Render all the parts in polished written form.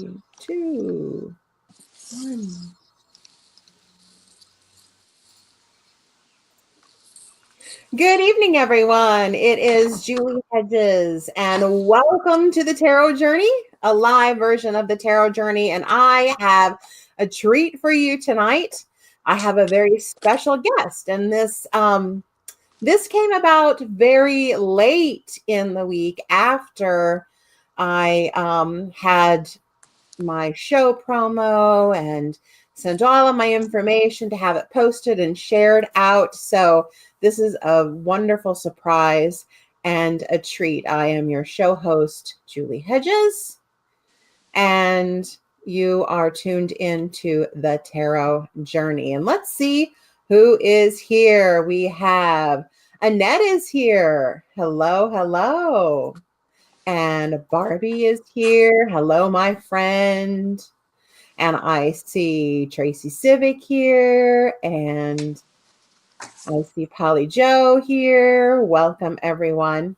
3, 2, 1. Good evening, everyone. It is Julie Hedges, and welcome to the Tarot Journey, a live version of the Tarot Journey. And I have a treat for you tonight. I have a very special guest, and this came about very late in the week after I had my show promo and sent all of my information to have it posted and shared out. So this is a wonderful surprise and a treat. I am your show host, Julie Hedges, and you are tuned into the Tarot Journey. And let's see who is here. We have Annette is here. Hello, hello. And Barbie is here. Hello, my friend. And I see Tracy Civic here, and I see Polly Joe here. Welcome, everyone.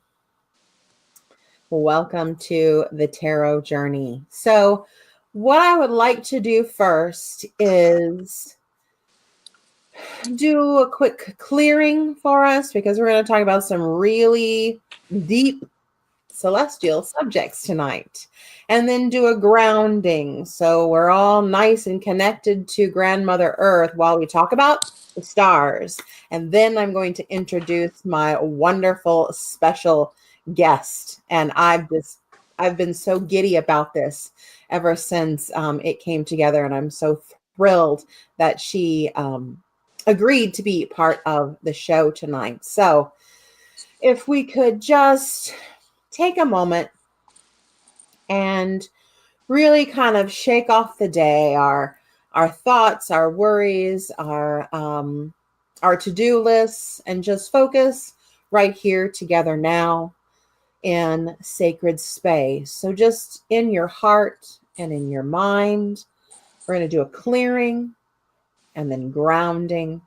Welcome to the Tarot Journey. So what I would like to do first is do a quick clearing for us, because we're going to talk about some really deep celestial subjects tonight, and then do a grounding so we're all nice and connected to Grandmother Earth while we talk about the stars. And then I'm going to introduce my wonderful special guest, and I've been so giddy about this ever since it came together, and I'm so thrilled that she agreed to be part of the show tonight. So if we could just take a moment and really kind of shake off the day, our thoughts, our worries, our to-do lists, and just focus right here together now in sacred space. So just in your heart and in your mind, we're going to do a clearing and then grounding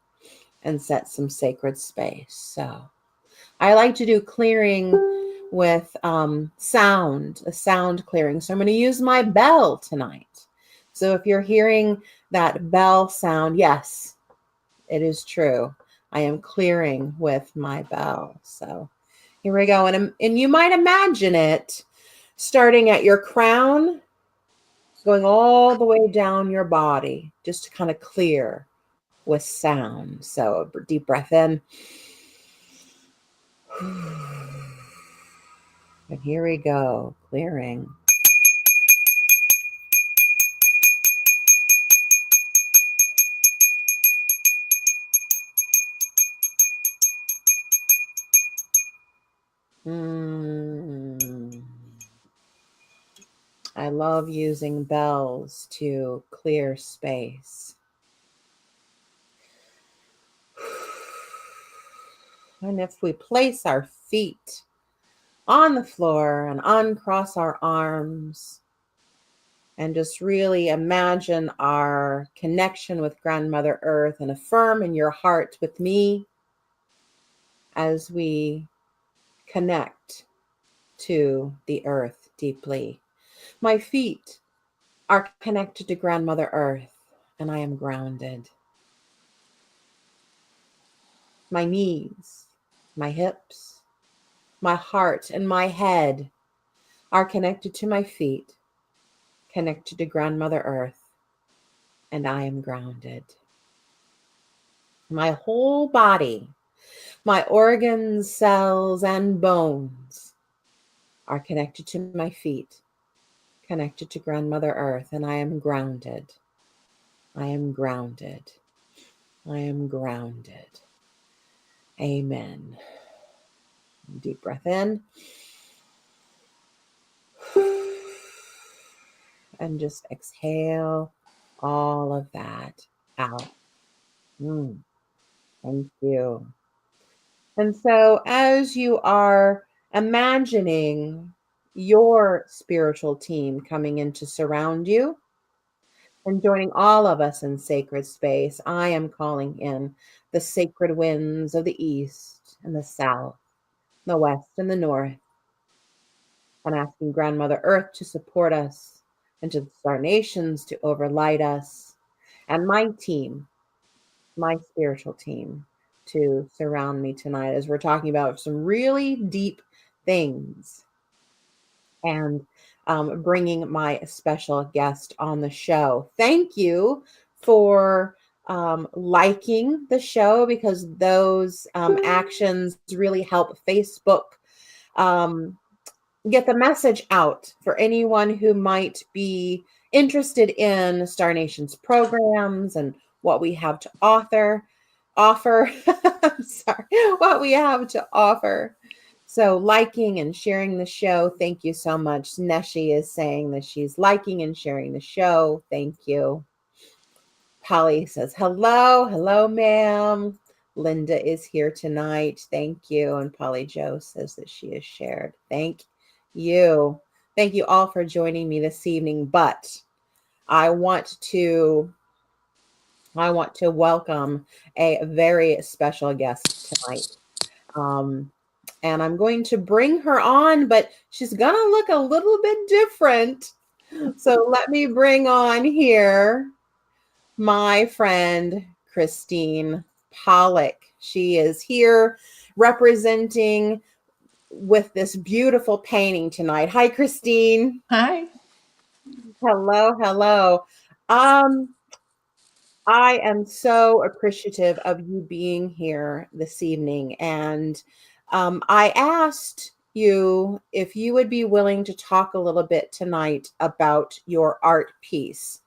and set some sacred space. So I like to do clearing with sound, a sound clearing. So I'm going to use my bell tonight. So if you're hearing that bell sound, yes, it is true. I am clearing with my bell. So here we go. And you might imagine it starting at your crown, going all the way down your body, just to kind of clear with sound. So a deep breath in. And here we go, clearing. I love using bells to clear space. And if we place our feet on the floor and uncross our arms and just really imagine our connection with Grandmother Earth, and affirm in your heart with me as we connect to the earth deeply. My feet are connected to Grandmother Earth, and I am grounded. My knees, my hips, my heart, and my head are connected to my feet, connected to Grandmother Earth, and I am grounded. My whole body, my organs, cells, and bones are connected to my feet, connected to Grandmother Earth, and I am grounded. I am grounded. I am grounded. Amen. Deep breath in. And just exhale all of that out. Thank you. And so as you are imagining your spiritual team coming in to surround you and joining all of us in sacred space, I am calling in the sacred winds of the east and the south, the west and the north, and asking Grandmother Earth to support us and to the star nations to overlight us, and my team, my spiritual team, to surround me tonight as we're talking about some really deep things, and bringing my special guest on the show. Thank you for liking the show, because those actions really help Facebook um, get the message out for anyone who might be interested in Star Nation's programs and what we have to offer. Sorry, what we have to offer. So liking and sharing the show. Thank you so much. Neshi is saying that she's liking and sharing the show. Thank you. Polly says, hello. Hello, ma'am. Linda is here tonight. Thank you. And Polly Joe says that she is shared. Thank you. Thank you all for joining me this evening. But I want to welcome a very special guest tonight. And I'm going to bring her on, but she's going to look a little bit different. So let me bring on here my friend, Christine Pollock. She is here representing with this beautiful painting tonight. Hi, Christine. Hi. Hello, hello. I am so appreciative of you being here this evening. And I asked you if you would be willing to talk a little bit tonight about your art piece.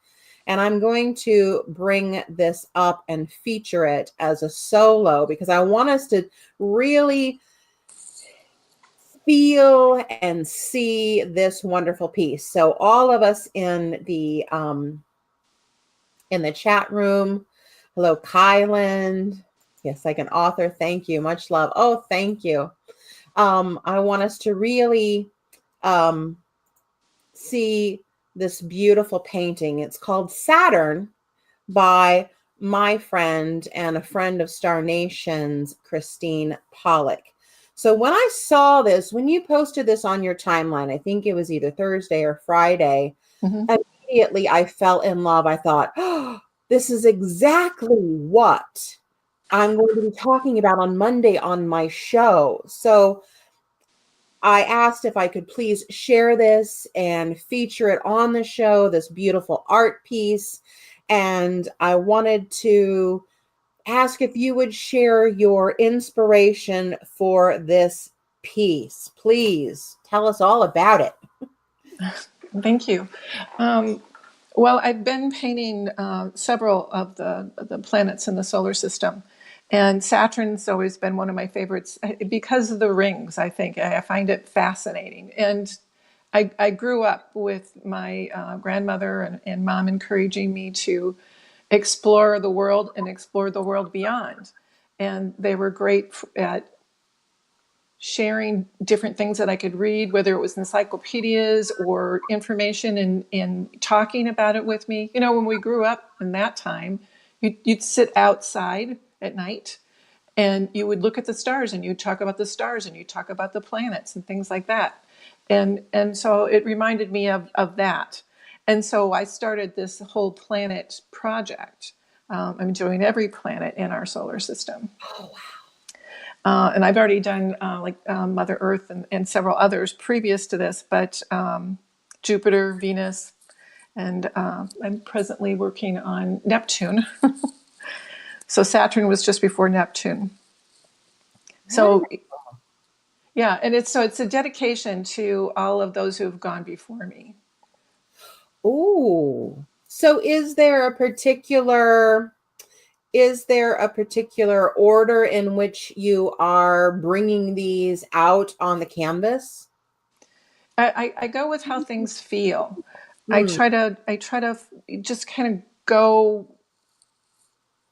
And I'm going to bring this up and feature it as a solo, because I want us to really feel and see this wonderful piece. So all of us in the chat room. Hello, Kylan. Yes, like an author. Thank you. Much love. Oh, thank you. I want us to really see this beautiful painting. It's called Saturn by my friend and a friend of Star Nations, Christine Pollock. So when I saw this, when you posted this on your timeline, I think it was either Thursday or Friday, immediately I fell in love. I thought, oh, this is exactly what I'm going to be talking about on Monday on my show. So I asked if I could please share this and feature it on the show, this beautiful art piece. And I wanted to ask if you would share your inspiration for this piece. Please tell us all about it. Thank you. Well, I've been painting several of the planets in the solar system, and Saturn's always been one of my favorites because of the rings. I think I find it fascinating, and I grew up with my grandmother and mom encouraging me to explore the world and explore the world beyond, and they were great at sharing different things that I could read, whether it was encyclopedias or information, and talking about it with me. You know, when we grew up in that time, you'd sit outside at night and you would look at the stars and you'd talk about the stars and you'd talk about the planets and things like that. And so it reminded me of that. And so I started this whole planet project. I'm doing every planet in our solar system. Oh, wow. And I've already done Mother Earth and several others previous to this, but Jupiter, Venus, and I'm presently working on Neptune. So Saturn was just before Neptune. So yeah, and it's a dedication to all of those who have gone before me. Oh, so is there a particular order in which you are bringing these out on the canvas? I go with how things feel. I try to just kind of go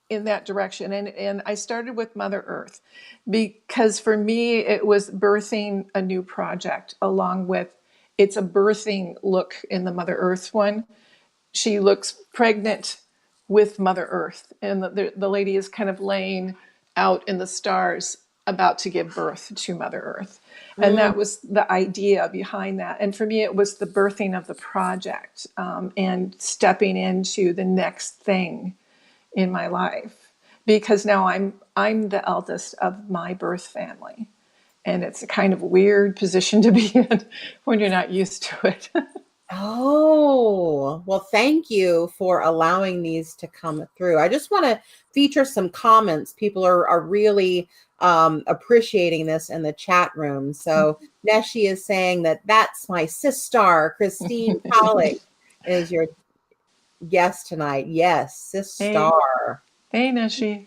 in that direction. And I started with Mother Earth because for me, it was birthing a new project along with it's a birthing look in the Mother Earth one. She looks pregnant with Mother Earth, and the lady is kind of laying out in the stars about to give birth to Mother Earth. And Mm. that was the idea behind that. And for me, it was the birthing of the project, and stepping into the next thing in my life, because now I'm the eldest of my birth family, and it's a kind of weird position to be in when you're not used to it. Oh, well, thank you for allowing these to come through. I just want to feature some comments. People are really appreciating this in the chat room. So Neshi is saying that that's my sister. Christine Pollock is your guest tonight. Yes, sister. Hey, hey, Neshi.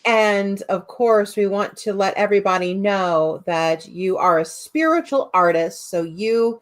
And of course, we want to let everybody know that you are a spiritual artist. So you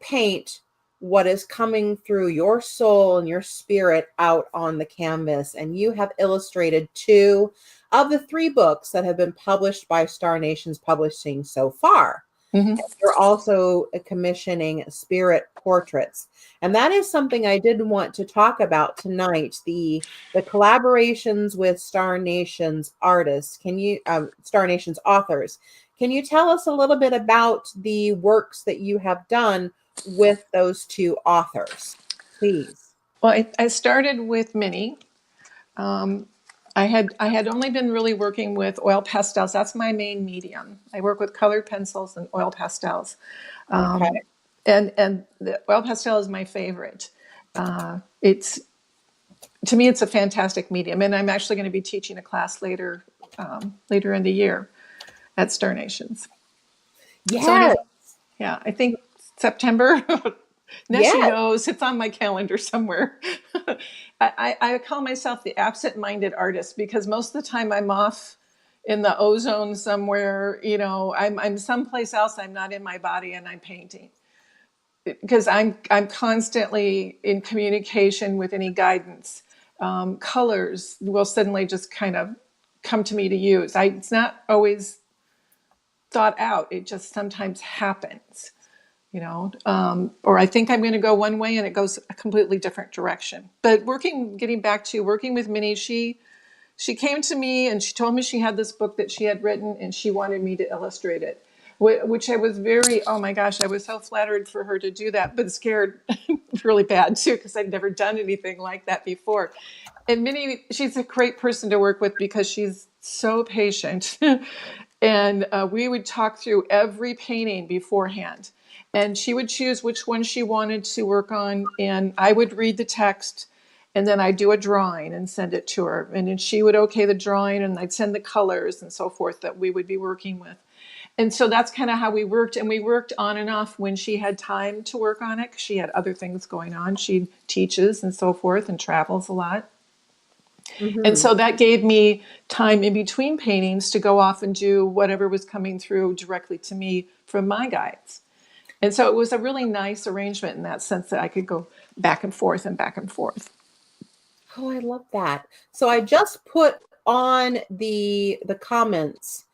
paint what is coming through your soul and your spirit out on the canvas. And you have illustrated 2 of the 3 books that have been published by Star Nations Publishing so far. Mm-hmm. You're also commissioning spirit portraits. And that is something I did want to talk about tonight, the collaborations with Star Nations artists. Can you Star Nations authors? Can you tell us a little bit about the works that you have done with those 2 authors, please? Well, I started with Minnie. Um, I had only been really working with oil pastels. That's my main medium. I work with colored pencils and oil pastels, Okay. and the oil pastel is my favorite. It's To me, it's a fantastic medium, and I'm actually going to be teaching a class later in the year at Star Nations. So Yes. yeah, I think September. Nessie Yes. knows it's on my calendar somewhere. I call myself the absent-minded artist because most of the time I'm off in the ozone somewhere. I'm someplace else. I'm not in my body, and I'm painting because I'm constantly in communication with any guidance. Colors will suddenly just kind of come to me to use. It's not always thought out. It just sometimes happens, or I think I'm going to go one way and it goes a completely different direction. But getting back to working with Minnie, she came to me and she told me she had this book that she had written and she wanted me to illustrate it, which I was oh my gosh, I was so flattered for her to do that, but scared really bad too, because I'd never done anything like that before. And Minnie, she's a great person to work with because she's so patient. And we would talk through every painting beforehand. And she would choose which one she wanted to work on. And I would read the text. And then I'd do a drawing and send it to her. And then she would okay the drawing. And I'd send the colors and so forth that we would be working with. And so that's kind of how we worked. And we worked on and off when she had time to work on it, because she had other things going on. She teaches and so forth and travels a lot. And Mm-hmm. so that gave me time in between paintings to go off and do whatever was coming through directly to me from my guides. And so it was a really nice arrangement in that sense that I could go back and forth and back and forth. Oh, I love that. So I just put on the comments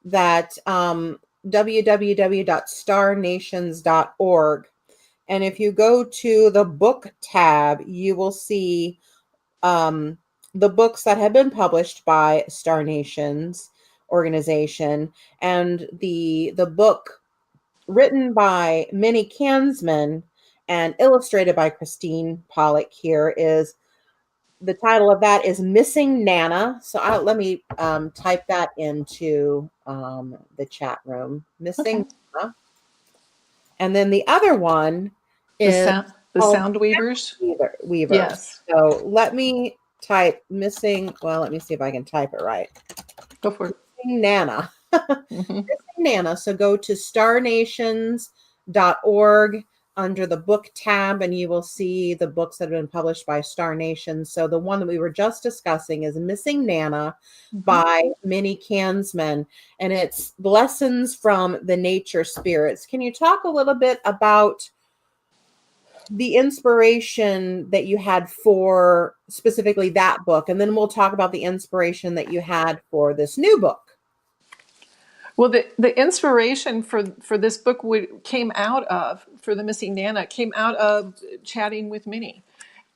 that www.starnations.org. And if you go to the book tab, you will see um, the books that have been published by Star Nations organization, and the book written by Minnie Kansman and illustrated by Christine Pollock here is the title of that is Missing Nana. So let me type that into the chat room. Missing Okay. Nana. And then the other one The is sound, the called sound weavers. Weavers. Yes. So let me type missing. Well, let me see if I can type it right. Go for it. Missing Nana. Mm-hmm. Missing Nana. So go to starnations.org under the book tab, and you will see the books that have been published by Star Nations. So the one that we were just discussing is Missing Nana Mm-hmm. by Minnie Kansman, and it's lessons from the nature spirits. Can you talk a little bit about the inspiration that you had for specifically that book, and then we'll talk about the inspiration that you had for this new book? Well, the inspiration for this book came out of, for the Missing Nana, came out of chatting with Minnie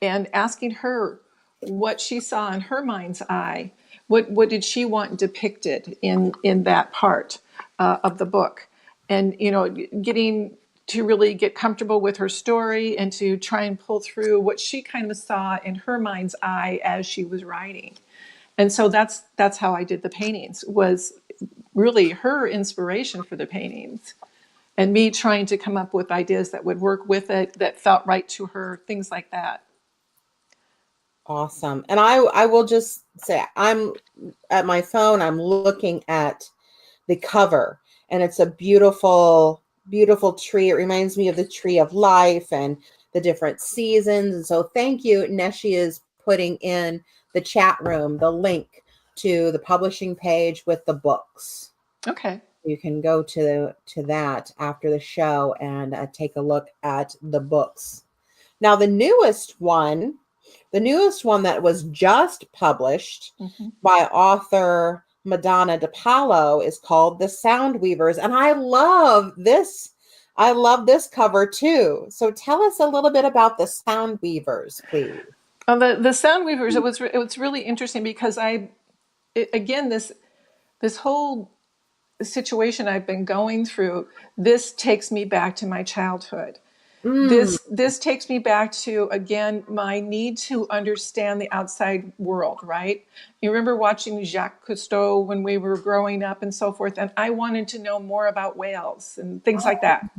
and asking her what she saw in her mind's eye What did she want depicted in that part of the book? And getting to really get comfortable with her story and to try and pull through what she kind of saw in her mind's eye as she was writing. And so that's how I did the paintings, was really her inspiration for the paintings, and me trying to come up with ideas that would work with it, that felt right to her, things like that. Awesome. And I will just say, I'm at my phone, I'm looking at the cover, and it's a beautiful, beautiful tree. It reminds me of the tree of life and the different seasons. And so thank you. Neshi is putting in the chat room the link to the publishing page with the books. Okay. You can go to that after the show and take a look at the books. Now, the newest one that was just published Mm-hmm. by author Madonna DePaulo is called The Sound Weavers. And I love this. I love this cover too. So tell us a little bit about the Sound Weavers, please. The sound weavers. It was really interesting because again, this whole situation I've been going through, this takes me back to my childhood. Mm, This takes me back to, again, my need to understand the outside world, right? You remember watching Jacques Cousteau when we were growing up and so forth, and I wanted to know more about whales and things like oh, that.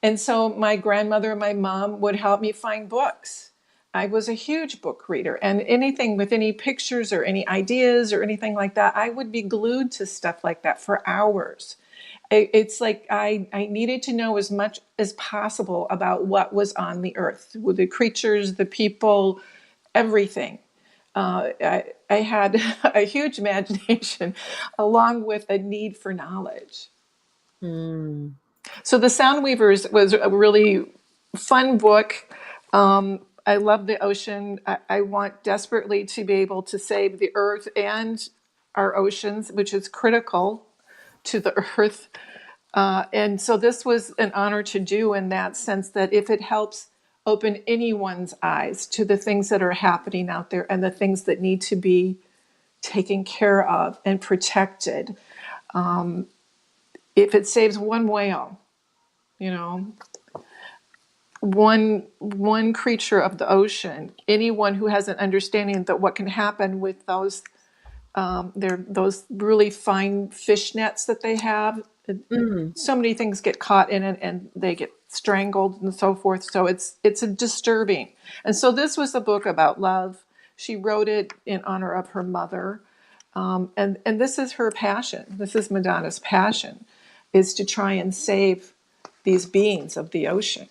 And so my grandmother and my mom would help me find books. I was a huge book reader, and anything with any pictures or any ideas or anything like that, I would be glued to stuff like that for hours. It's like I needed to know as much as possible about what was on the earth, with the creatures, the people, everything. I had a huge imagination along with a need for knowledge. mm, So The Sound Weavers was a really fun book. I love the ocean. I want desperately to be able to save the earth and our oceans, which is critical to the earth. And so this was an honor to do, in that sense, that if it helps open anyone's eyes to the things that are happening out there and the things that need to be taken care of and protected, if it saves one whale, you know, one creature of the ocean, anyone who has an understanding that what can happen with those really fine fish nets that they have, mm. so many things get caught in it and they get strangled and so forth. So it's a disturbing. And so this was a book about love. She wrote it in honor of her mother. And this is her passion. This is Madonna's passion, is to try and save these beings of the ocean,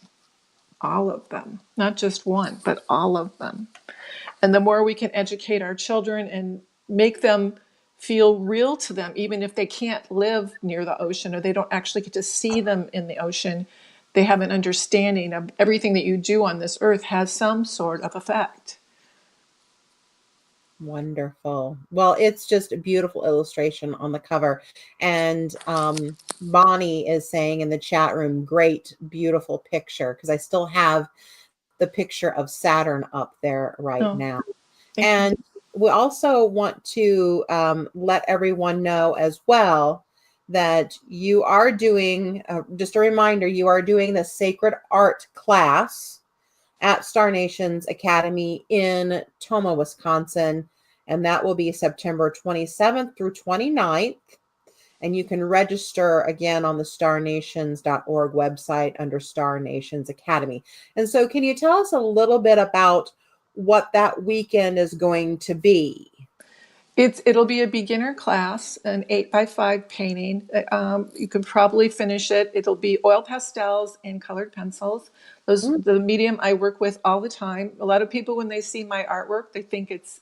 all of them, not just one, but all of them. And the more we can educate our children and make them feel real to them, even if they can't live near the ocean or they don't actually get to see them in the ocean, they have an understanding of everything that you do on this earth has some sort of effect. Wonderful. Well, it's just a beautiful illustration on the cover. And Bonnie is saying in the chat room, great, beautiful picture, because I still have the picture of Saturn up there right Oh, now. thank you. And we also want to let everyone know as well that you are doing, just a reminder, you are doing the sacred art class at Star Nations Academy in Toma, Wisconsin. And that will be September 27th through 29th. And you can register again on the starnations.org website under Star Nations Academy. And so, can you tell us a little bit about what that weekend is going to be? It'll be a beginner class, an 8x5 painting. You can probably finish it. It'll be oil pastels and colored pencils. Those Mm, the medium I work with all the time. A lot of people, when they see my artwork, they think it's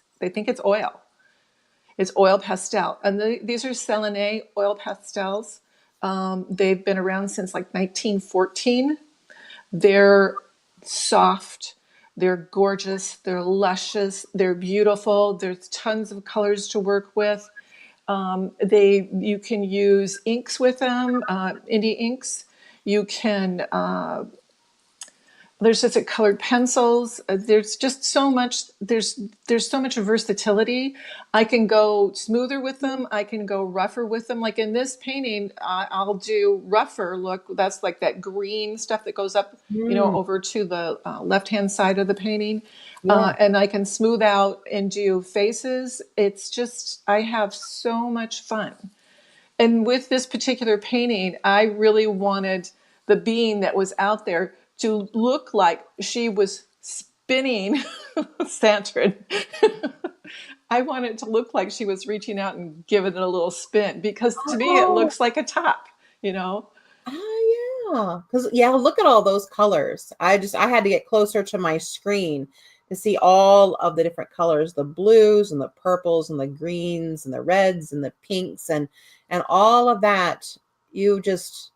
oil. It's oil pastel, and these are Selené oil pastels. They've been around since like 1914. They're soft, they're gorgeous, they're luscious, they're beautiful. There's tons of colors to work with. You can use inks with them, indie inks. You can there's just colored pencils. There's just so much. There's so much versatility. I can go smoother with them. I can go rougher with them. Like in this painting, I'll do rougher look. That's like that green stuff that goes up, Mm, over to the left hand side of the painting, yeah. and I can smooth out and do faces. It's just I have so much fun. And with this particular painting, I really wanted the being that was out there to look like she was spinning Saturn. I want it to look like she was reaching out and giving it a little spin because to me it Oh, looks like a top, you know? yeah. Because yeah, look at all those colors. I had to get closer to my screen to see all of the different colors, the blues and the purples and the greens and the reds and the pinks and all of that you just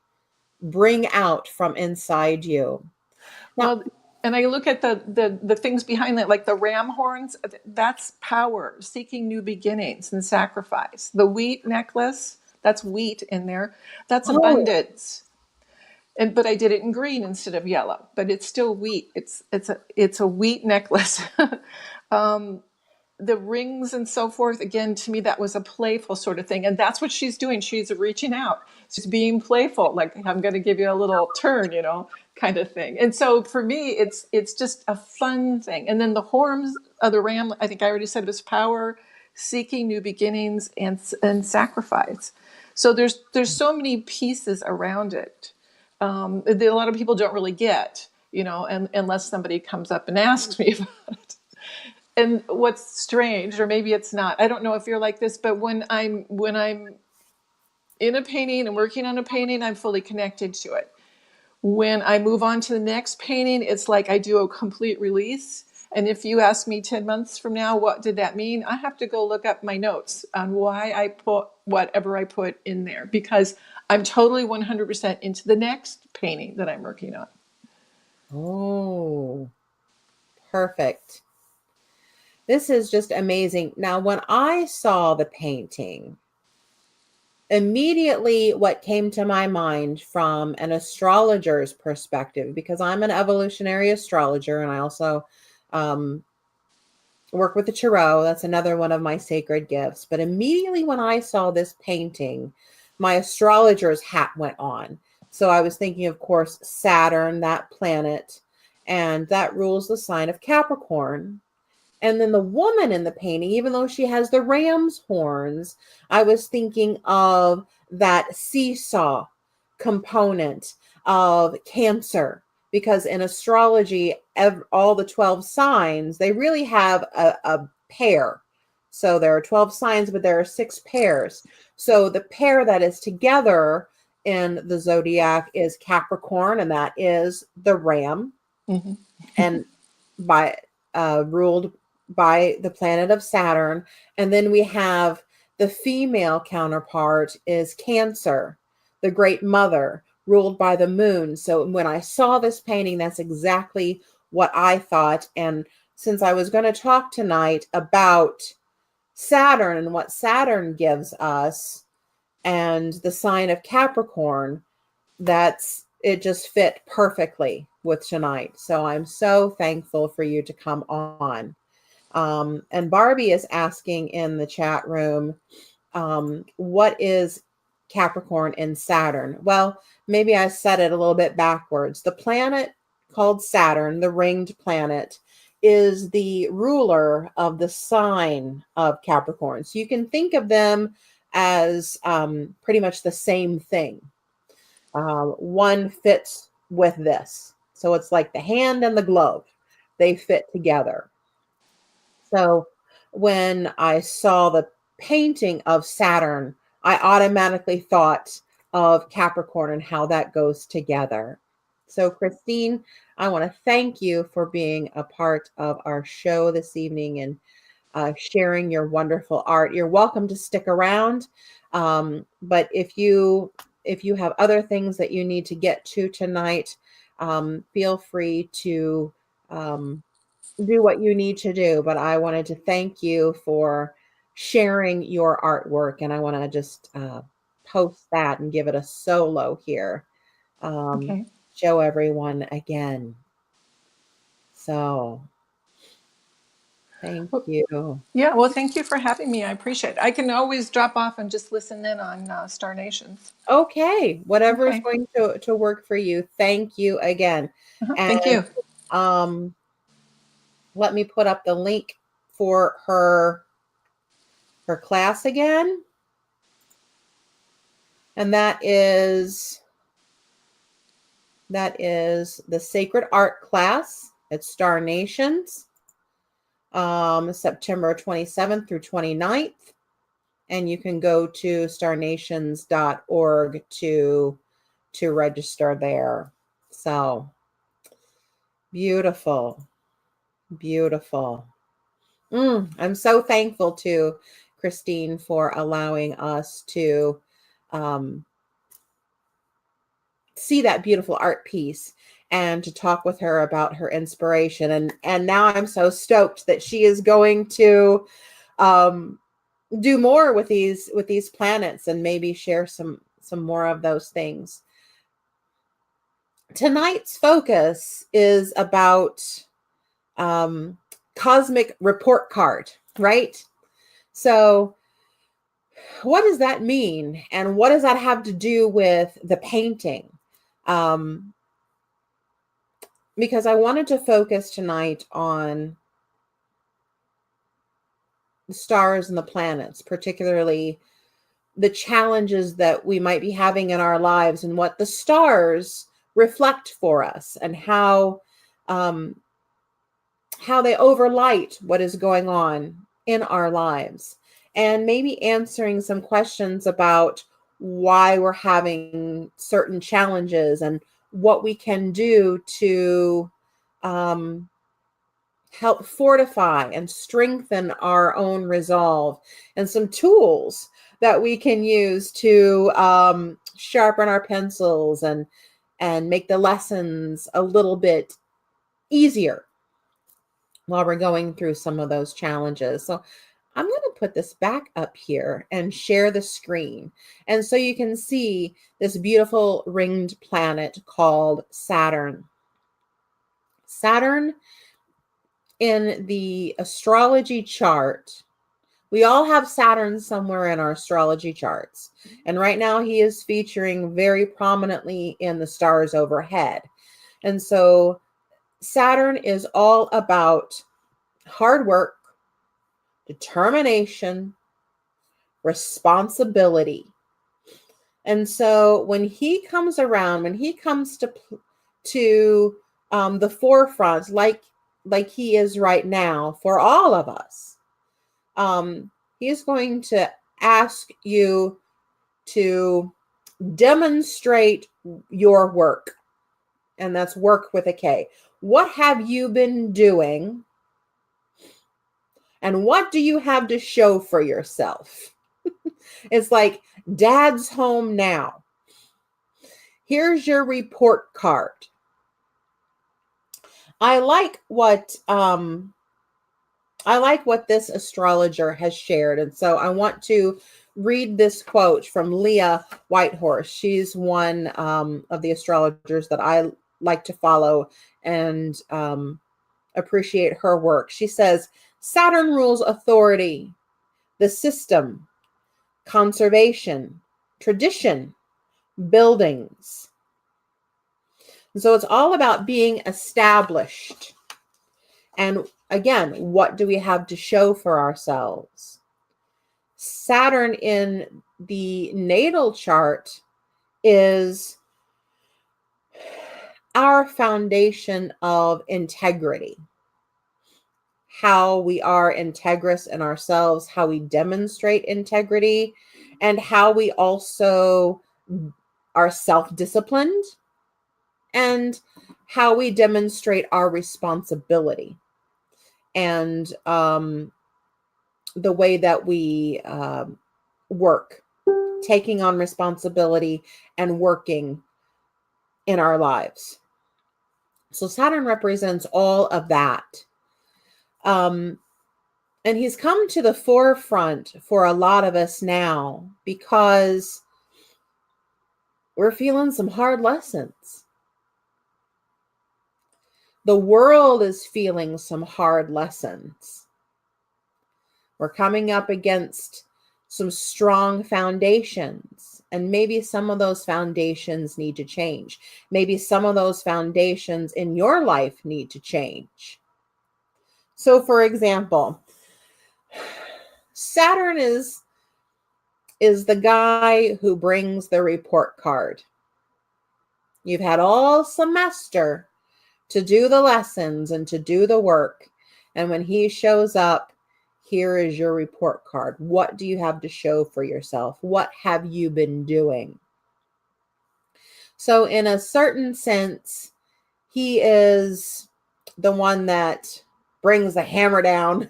bring out from inside you. Now, Well, and I look at the things behind that, like the ram horns, that's power, seeking new beginnings and sacrifice. The wheat necklace, that's wheat in there. That's oh, abundance. And but I did it in green instead of yellow, but it's still wheat. It's a wheat necklace. The rings and so forth, again, to me that was a playful sort of thing, and that's what she's doing. She's reaching out, she's being playful, like I'm going to give you a little turn, kind of thing. And so for me it's just a fun thing. And then the horns of the ram, I think I already said, was power, seeking new beginnings, and sacrifice. So there's so many pieces around it that a lot of people don't really get, and unless somebody comes up and asks me about it. And what's strange, or maybe it's not, I don't know if you're like this, but when I'm in a painting and working on a painting, I'm fully connected to it. When I move on to the next painting, it's like I do a complete release. And if you ask me 10 months from now, what did that mean? I have to go look up my notes on why I put whatever I put in there, because I'm totally 100% into the next painting that I'm working on. oh, perfect. This is just amazing. Now, when I saw the painting, immediately what came to my mind from an astrologer's perspective, because I'm an evolutionary astrologer and I also um, work with the tarot. That's another one of my sacred gifts. But immediately when I saw this painting, my astrologer's hat went on. So I was thinking, of course, Saturn, that planet, and that rules the sign of Capricorn. And then the woman in the painting, even though she has the ram's horns, I was thinking of that seesaw component of Cancer. Because in astrology, all the 12 signs, they really have a pair. So there are 12 signs, but there are 6 pairs. So the pair that is together in the zodiac is Capricorn, and that is the ram. Mhm. And by ruled by the planet of Saturn. And then we have the female counterpart is Cancer, the great mother, ruled by the moon. So when I saw this painting, that's exactly what I thought. And since I was going to talk tonight about Saturn and what Saturn gives us and the sign of Capricorn, that's it just fit perfectly with tonight. So I'm so thankful for you to come on. And Barbie is asking in the chat room, what is Capricorn in Saturn? Well, maybe I said it a little bit backwards. The planet called Saturn, the ringed planet, is the ruler of the sign of Capricorn. So you can think of them as pretty much the same thing. One fits with this. So it's like the hand and the glove, they fit together. So when I saw the painting of Saturn, I automatically thought of Capricorn and how that goes together. So, Christine, I want to thank you for being a part of our show this evening and sharing your wonderful art. You're welcome to stick around, but if you have other things that you need to get to tonight, feel free to um, do what you need to do. But I wanted to thank you for sharing your artwork, and I want to just post that and give it a solo here. Um, Okay. show everyone again. So thank Well, you. yeah, well, thank you for having me. I appreciate it. I can always drop off and just listen in on Star Nations. Okay, whatever is Okay. going to work for you. Thank you again. And Thank you. um, let me put up the link for her class again. And that is the Sacred Art class at Star Nations, September 27th through 29th. And you can go to starnations.org to register there. So beautiful, beautiful. I'm so thankful to Christine for allowing us to see that beautiful art piece and to talk with her about her inspiration. And now I'm so stoked that she is going to um, do more with these planets and maybe share some more of those things. Tonight's focus is about cosmic report card, right? So what does that mean? And what does that have to do with the painting? Because I wanted to focus tonight on the stars and the planets, particularly the challenges that we might be having in our lives and what the stars reflect for us and um, how they overlight what is going on in our lives, and maybe answering some questions about why we're having certain challenges and what we can do to um, help fortify and strengthen our own resolve, and some tools that we can use to sharpen our pencils and make the lessons a little bit easier while we're going through some of those challenges. So I'm going to put this back up here and share the screen. And so you can see this beautiful ringed planet called Saturn. Saturn in the astrology chart, we all have Saturn somewhere in our astrology charts. And right now he is featuring very prominently in the stars overhead. And so Saturn is all about hard work, determination, responsibility. And so when he comes around, when he comes to the forefront, like he is right now for all of us, he is going to ask you to demonstrate your work, and that's work with a K. What have you been doing? And what do you have to show for yourself? It's like, Dad's home now. Here's your report card. I like what this astrologer has shared, and so I want to read this quote from Leah Whitehorse. She's one of the astrologers that I like to follow and appreciate her work. She says, Saturn rules authority, the system, conservation, tradition, buildings. And so it's all about being established. And again, what do we have to show for ourselves? Saturn in the natal chart is our foundation of integrity. How we are integrous in ourselves, how we demonstrate integrity, and how we also are self-disciplined, and how we demonstrate our responsibility, and the way that we work, taking on responsibility and working in our lives. So Saturn represents all of that. And he's come to the forefront for a lot of us now because we're feeling some hard lessons. The world is feeling some hard lessons. We're coming up against some strong foundations, and maybe some of those foundations need to change. Maybe some of those foundations in your life need to change. So, for example, Saturn is the guy who brings the report card. You've had all semester to do the lessons and to do the work. And when he shows up, here is your report card. What do you have to show for yourself? What have you been doing? So in a certain sense, he is the one that brings the hammer down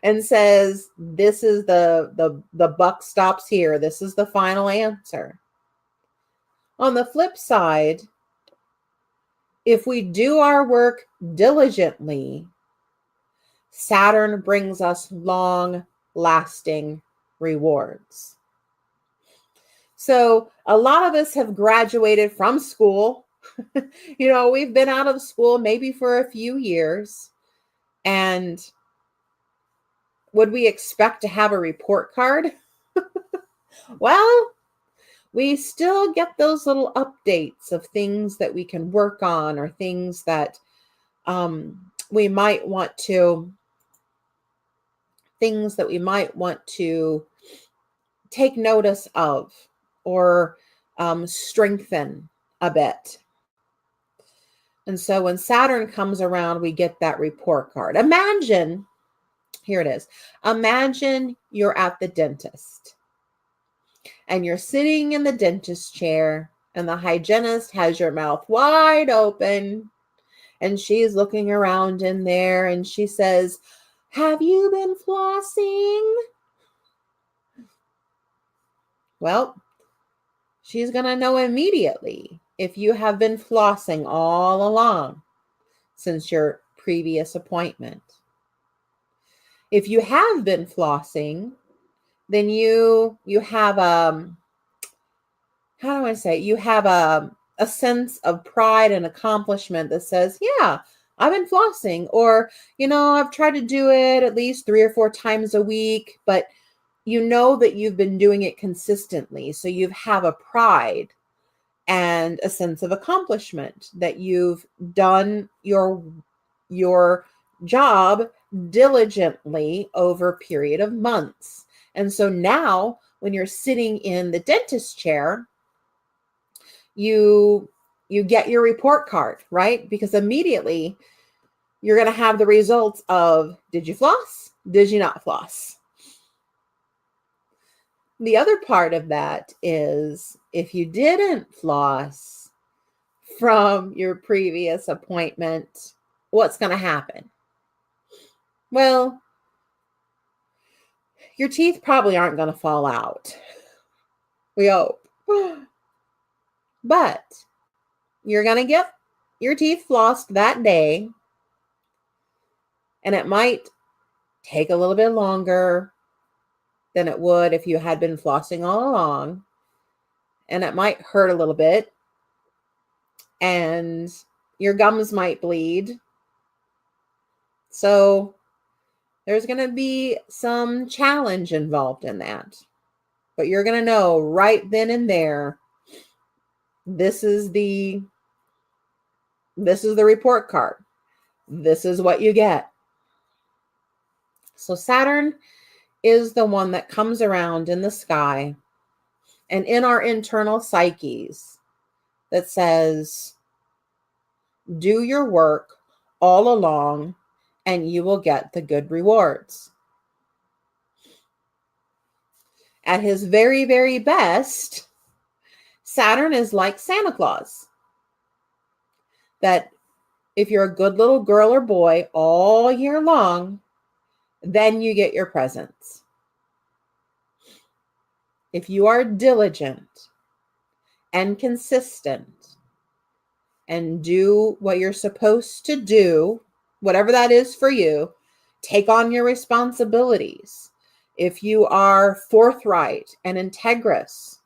and says, this is the buck stops here. This is the final answer. On the flip side, if we do our work diligently, Saturn brings us long-lasting rewards. So a lot of us have graduated from school. We've been out of school maybe for a few years. And would we expect to have a report card? Well, we still get those little updates of things that we can work on, or things that we might want to take notice of, or strengthen a bit. And so when Saturn comes around, we get that report card. Imagine, here it is. Imagine you're at the dentist and you're sitting in the dentist chair, and the hygienist has your mouth wide open, and she's looking around in there, and she says, "Have you been flossing?" Well, she's going to know immediately if you have been flossing all along since your previous appointment. If you have been flossing, then you have you have a sense of pride and accomplishment that says, yeah, I've been flossing, or, I've tried to do it at least 3 or 4 times a week, but you know that you've been doing it consistently. So you have a pride and a sense of accomplishment that you've done your job diligently over a period of months. And so now when you're sitting in the dentist chair, you get your report card, right? Because immediately you're going to have the results of, did you floss? Did you not floss? The other part of that is, if you didn't floss from your previous appointment, what's going to happen? Well, your teeth probably aren't going to fall out. We hope. But you're going to get your teeth flossed that day, and it might take a little bit longer than it would if you had been flossing all along, and it might hurt a little bit, and your gums might bleed. So there's going to be some challenge involved in that. But you're going to know right then and there, this is the report card. This is what you get. So Saturn is the one that comes around in the sky and in our internal psyches that says, do your work all along and you will get the good rewards. At his very, very best, Saturn is like Santa Claus. That if you're a good little girl or boy all year long, then you get your presents. If you are diligent and consistent and do what you're supposed to do, whatever that is for you, take on your responsibilities. If you are forthright and integrous,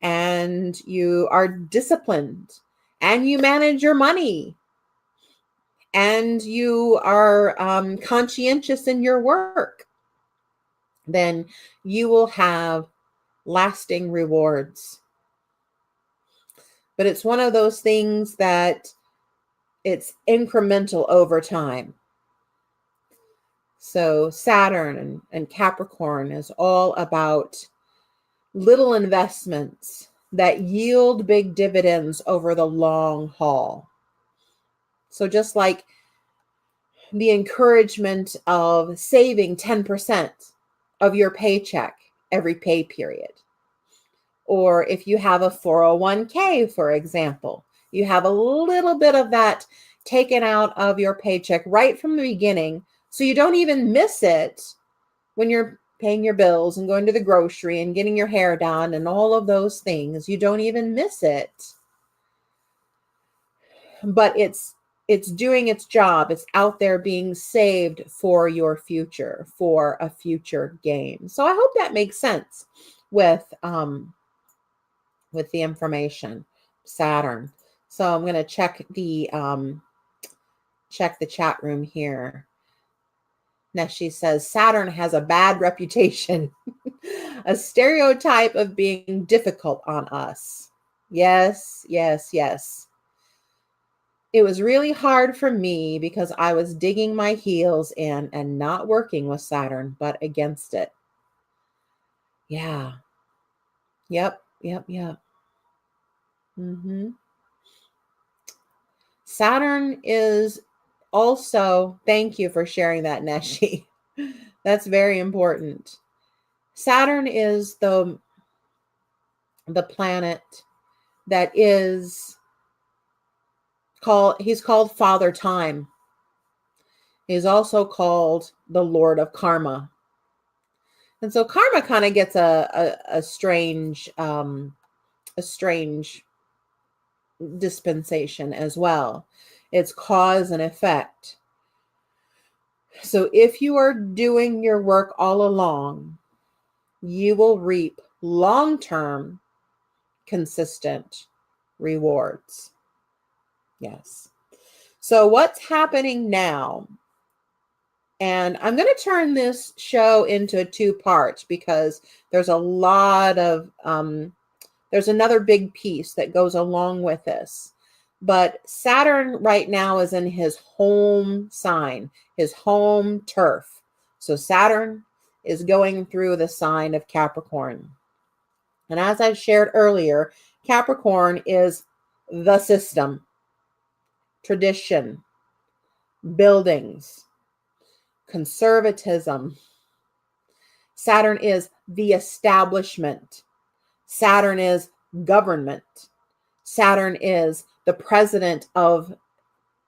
and you are disciplined, and you manage your money, and you are conscientious in your work, then you will have lasting rewards. But it's one of those things that it's incremental over time. So Saturn and Capricorn is all about little investments that yield big dividends over the long haul. So just like the encouragement of saving 10% of your paycheck every pay period. Or if you have a 401k, for example, you have a little bit of that taken out of your paycheck right from the beginning, so you don't even miss it when you're paying your bills and going to the grocery and getting your hair done and all of those things. You don't even miss it. But it's doing its job. It's out there being saved for your future, for a future gain. So I hope that makes sense with the information. Saturn. So I'm going to check the chat room here. Neshi says Saturn has a bad reputation, a stereotype of being difficult on us. Yes, yes, yes. It was really hard for me because I was digging my heels in and not working with Saturn, but against it. Yeah. Yep, yep, yep. Saturn is also, thank you for sharing that, Neshi. That's very important. Saturn is the planet that is he's called Father Time. He's also called the Lord of Karma. And so karma kind of gets a strange dispensation as well. It's cause and effect. So if you are doing your work all along, you will reap long-term, consistent rewards. Yes. So what's happening now? And I'm going to turn this show into 2 parts because there's a lot of, there's another big piece that goes along with this. But Saturn right now is in his home sign, his home turf. So Saturn is going through the sign of Capricorn. And as I shared earlier, Capricorn is the system, tradition, buildings, conservatism. Saturn is the establishment. Saturn is government. Saturn is the president of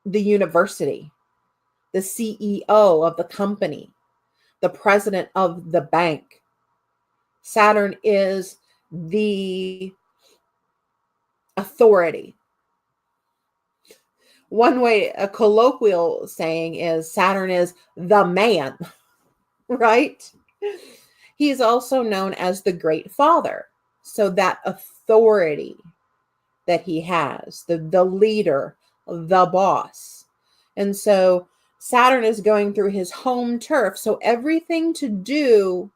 the university, the CEO of the company, the president of the bank. Saturn is the authority. One way, a colloquial saying is Saturn is the man, right? He's also known as the Great Father. So that authority that he has, the leader, the boss. And so Saturn is going through his home turf. So everything to do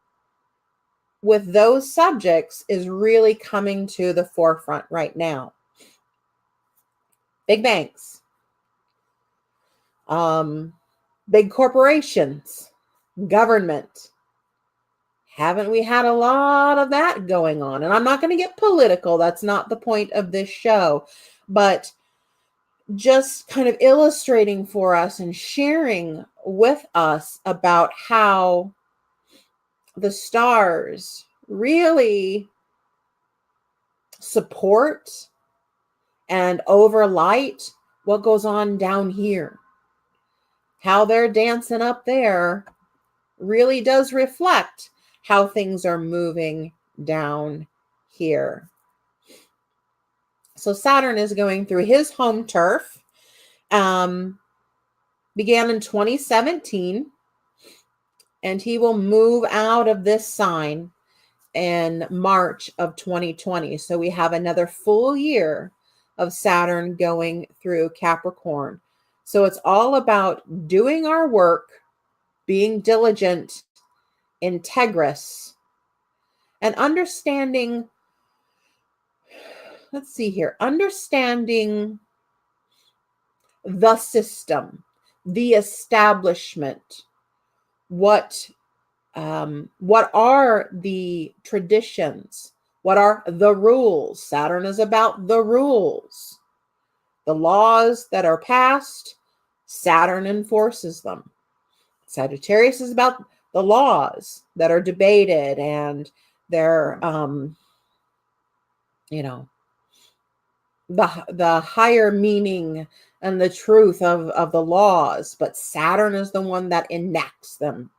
with those subjects is really coming to the forefront right now. Big banks, big corporations, government. Haven't we had a lot of that going on? And I'm not going to get political. That's not the point of this show. But just kind of illustrating for us and sharing with us about how the stars really support and overlight what goes on down here. How they're dancing up there really does reflect how things are moving down here. So Saturn is going through his home turf. Began in 2017, and he will move out of this sign in March of 2020. So we have another full year of Saturn going through Capricorn. So it's all about doing our work, being diligent, integrous, and understanding. Let's see here. Understanding the system, the establishment, what what are the traditions, what are the rules. Saturn is about the rules, the laws that are passed. Saturn enforces them. Sagittarius is about the laws that are debated and they're you know, the higher meaning and the truth of the laws, but Saturn is the one that enacts them,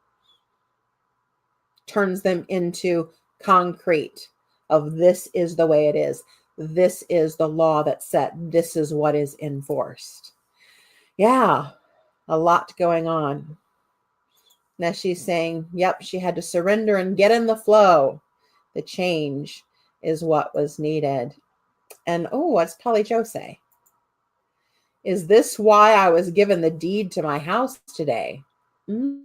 turns them into concrete of this is the way it is. This is the law that's set. This is what is enforced. Yeah, a lot going on. Now she's saying, yep, she had to surrender and get in the flow. The change is what was needed. And oh, what's Polly Joe say? Is this why I was given the deed to my house today? Mm.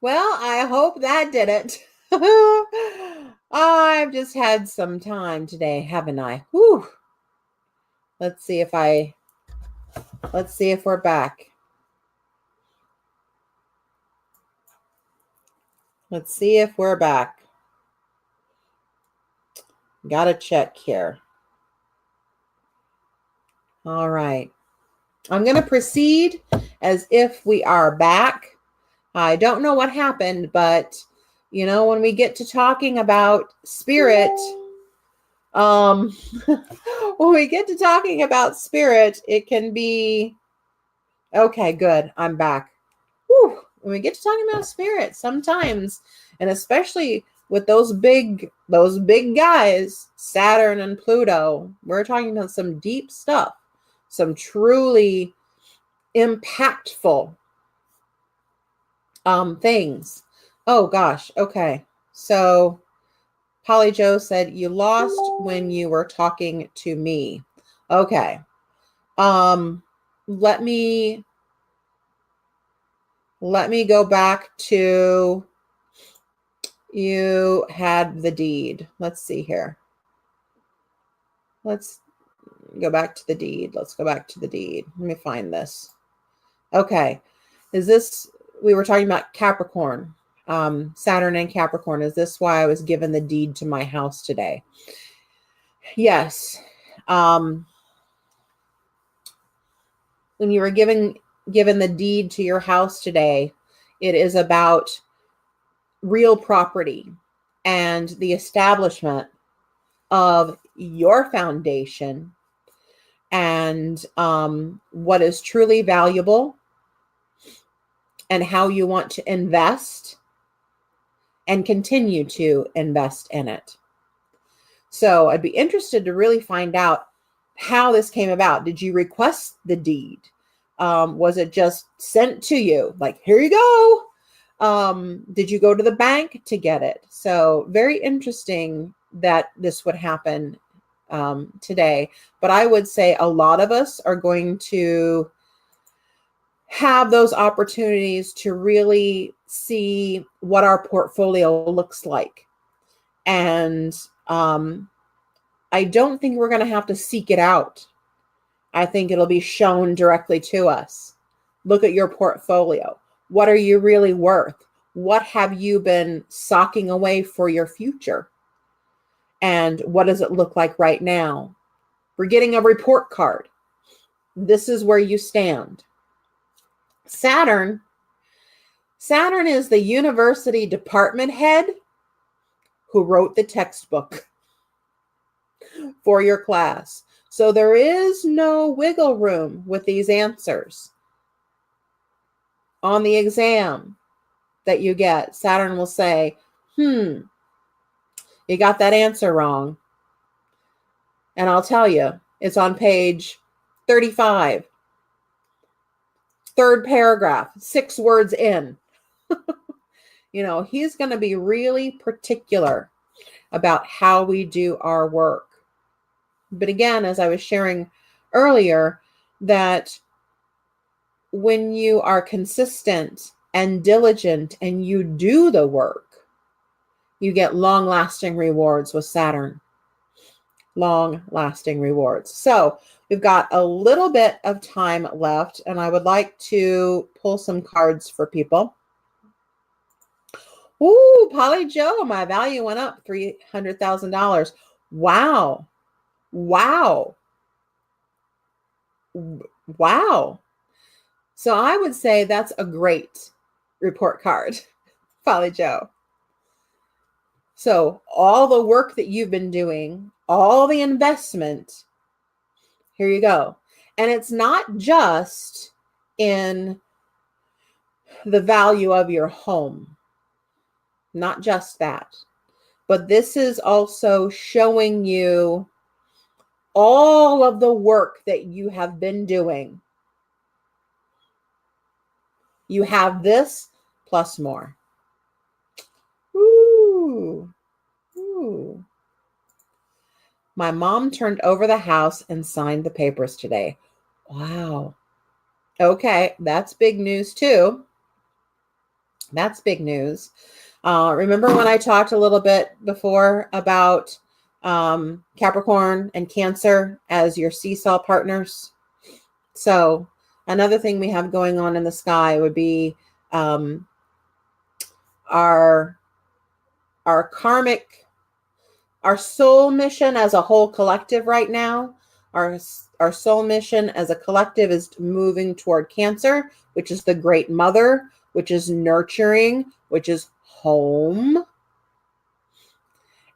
Well, I hope that did it. I've just had some time today, haven't I? Whew. Let's see if I Let's see if we're back. Let's see if we're back. Got to check here. All right. I'm going to proceed as if we are back. I don't know what happened, but you know, when we get to talking about spirit, when we get to talking about spirit, it can be okay. Good. I'm back. Whew. When we get to talking about spirit, sometimes, and especially with those big guys, Saturn and Pluto, we're talking about some deep stuff, some truly impactful things. Oh gosh. Okay. So Polly Joe said you lost when you were talking to me. Okay. Let me go back to you had the deed. Let's see here. Let's go back to the deed. Let's go back to the deed. Let me find this. Okay. Is this, we were talking about Capricorn, Saturn and Capricorn. Is this why I was given the deed to my house today? Yes. When you were given the deed to your house today, it is about real property and the establishment of your foundation and what is truly valuable and how you want to invest and continue to invest in it. So I'd be interested to really find out how this came about. Did you request the deed? Was it just sent to you? Like, here you go. Did you go to the bank to get it? So very interesting that this would happen today. But I would say a lot of us are going to have those opportunities to really see what our portfolio looks like. And I don't think we're going to have to seek it out. I think it'll be shown directly to us. Look at your portfolio. What are you really worth? What have you been socking away for your future? And what does it look like right now? We're getting a report card. This is where you stand. Saturn is the university department head who wrote the textbook for your class. So there is no wiggle room with these answers. On the exam that you get, Saturn will say, you got that answer wrong. And I'll tell you, it's on page 35. Third paragraph, 6 words in. He's going to be really particular about how we do our work. But again, as I was sharing earlier, that when you are consistent and diligent and you do the work, you get long-lasting rewards with Saturn. Long-lasting rewards. So we've got a little bit of time left, and I would like to pull some cards for people. Ooh, Polly Joe, my value went up $300,000. Wow. Wow. Wow. So I would say that's a great report card, Polly Joe. So all the work that you've been doing, all the investment, here you go. And it's not just in the value of your home, not just that, but this is also showing you all of the work that you have been doing. You have this plus more. Ooh. Ooh. My mom turned over the house and signed the papers today. Wow. Okay, that's big news too. That's big news. Remember when I talked a little bit before about Capricorn and Cancer as your seesaw partners? So Another thing we have going on in the sky would be our karmic, our soul mission as a whole collective right now. Our soul mission as a collective is moving toward Cancer, which is the great mother, which is nurturing, which is home.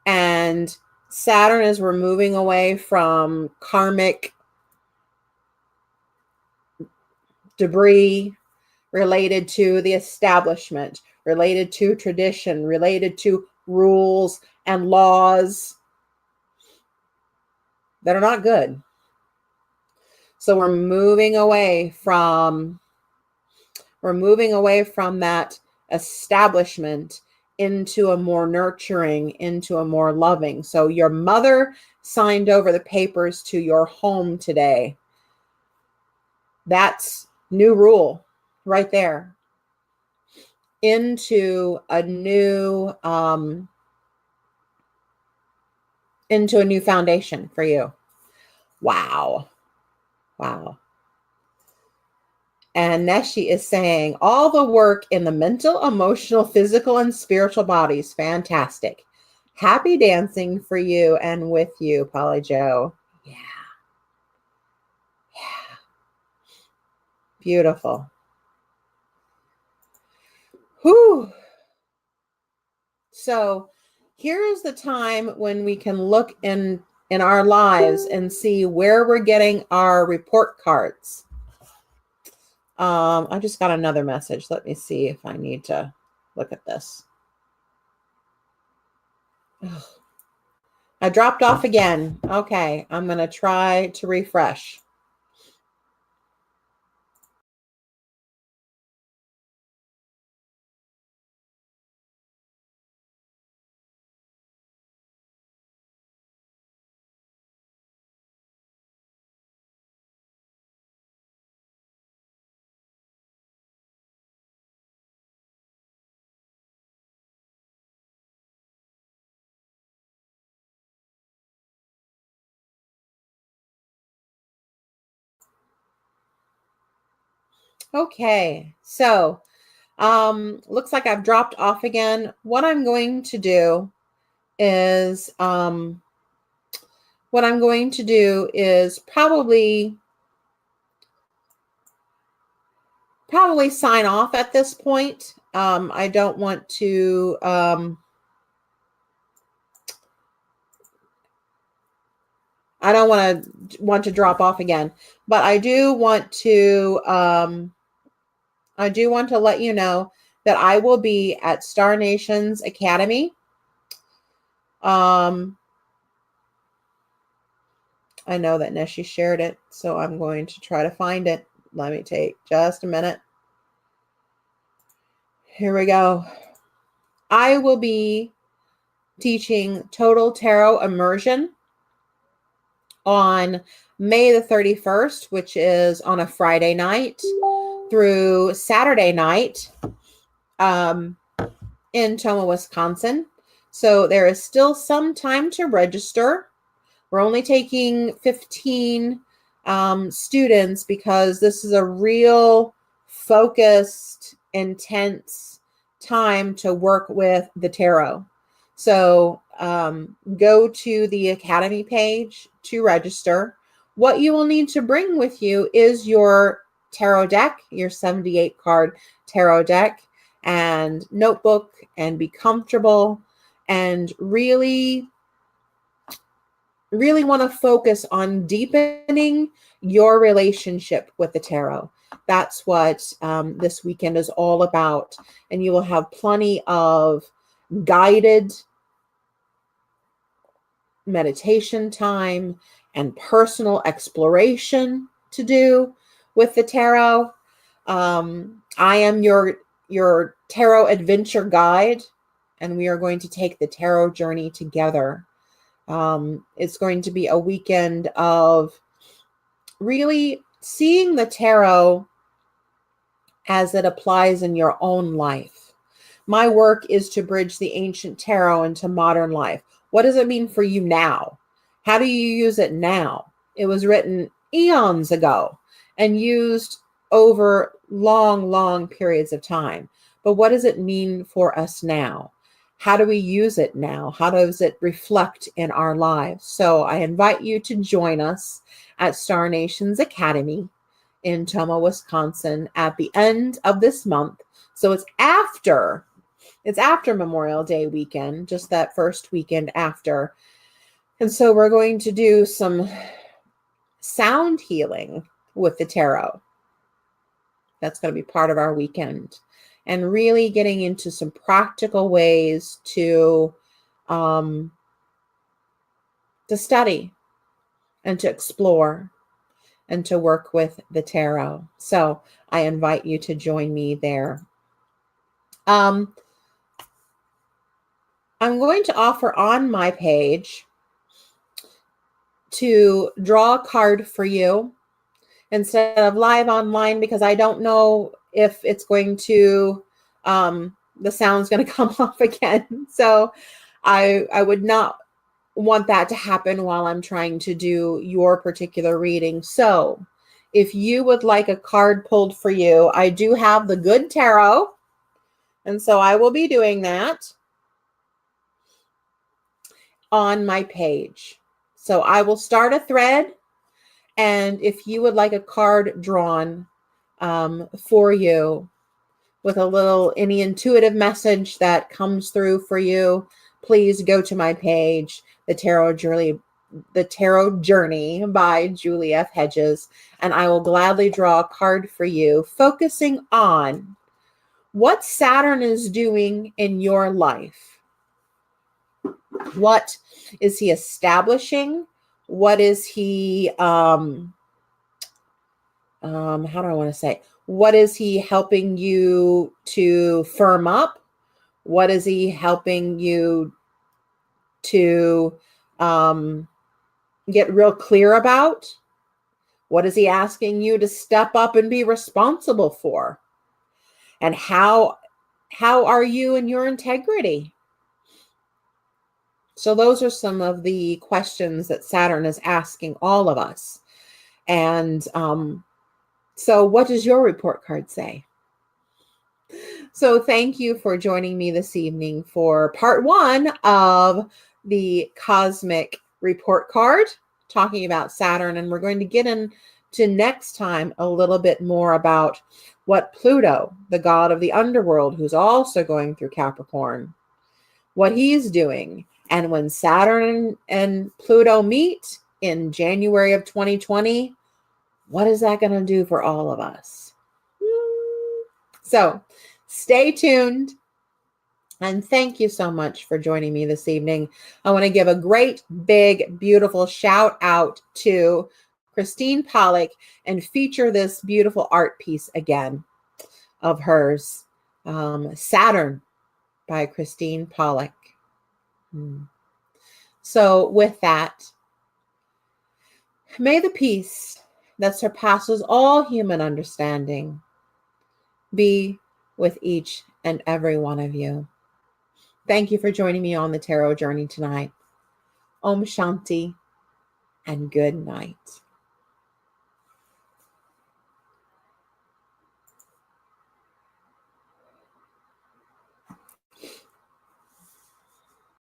And Saturn, as we're moving away from karmic debris related to the establishment, related to tradition, related to rules and laws that are not good. So we're moving away from that establishment into a more nurturing, into a more loving. So your mother signed over the papers to your home today. That's new rule right there. Into a new foundation for you. Wow. And Neshi is saying, all the work in the mental, emotional, physical, and spiritual bodies. Fantastic. Happy dancing for you and with you, Polly Joe. Yeah. Beautiful. Whew. So here is the time when we can look in our lives and see where we're getting our report cards. I just got another message. Let me see if I need to look at this. Ugh. I dropped off again. Okay, I'm going to try to refresh. Okay, so looks like I've dropped off again. What I'm going to do is probably sign off at this point. I don't want to want to drop off again, but I do want to let you know that I will be at Star Nations Academy. I know that Neshi shared it, so I'm going to try to find it. Let me take just a minute. Here we go. I will be teaching Total Tarot Immersion on May the 31st, which is on a Friday night, through Saturday night in Toma, Wisconsin. So there is still some time to register. We're only taking 15 students because this is a real focused, intense time to work with the tarot. So go to the Academy page to register. What you will need to bring with you is your tarot deck, your 78 card tarot deck, and notebook, and be comfortable and really want to focus on deepening your relationship with the tarot. That's what this weekend is all about. And you will have plenty of guided meditation time and personal exploration to do with the tarot. I am your tarot adventure guide, and we are going to take the tarot journey together. It's going to be a weekend of really seeing the tarot as it applies in your own life. My work is to bridge the ancient tarot into modern life. What does it mean for you now? How do you use it now? It was written eons ago and used over long, long periods of time. But what does it mean for us now? How do we use it now? How does it reflect in our lives? So I invite you to join us at Star Nations Academy in Toma, Wisconsin at the end of this month. So it's after Memorial Day weekend, just that first weekend after. And so we're going to do some sound healing with the tarot. That's going to be part of our weekend. And really getting into some practical ways to study and to explore and to work with the tarot. So I invite you to join me there. I'm going to offer on my page to draw a card for you instead of live online, because I don't know if it's going to, the sound's going to come off again. So I would not want that to happen while I'm trying to do your particular reading. So if you would like a card pulled for you, I do have the Good Tarot. And so I will be doing that on my page. So I will start a thread. And if you would like a card drawn for you with any intuitive message that comes through for you, please go to my page, The Tarot Journey by Julie F. Hedges, and I will gladly draw a card for you, focusing on what Saturn is doing in your life. What is he establishing? What is he, how do I want to say? What is he helping you to firm up? What is he helping you to get real clear about? What is he asking you to step up and be responsible for? And how are you in your integrity? So those are some of the questions that Saturn is asking all of us. And so what does your report card say? So thank you for joining me this evening for part 1 of the Cosmic Report Card, talking about Saturn. And we're going to get into next time a little bit more about what Pluto, the god of the underworld, who's also going through Capricorn, what he's doing. And when Saturn and Pluto meet in January of 2020, what is that going to do for all of us? So stay tuned. And thank you so much for joining me this evening. I want to give a great, big, beautiful shout out to Christine Pollock and feature this beautiful art piece again of hers, Saturn by Christine Pollock. So with that, may the peace that surpasses all human understanding be with each and every one of you. Thank you for joining me on the tarot journey tonight. Om Shanti and good night.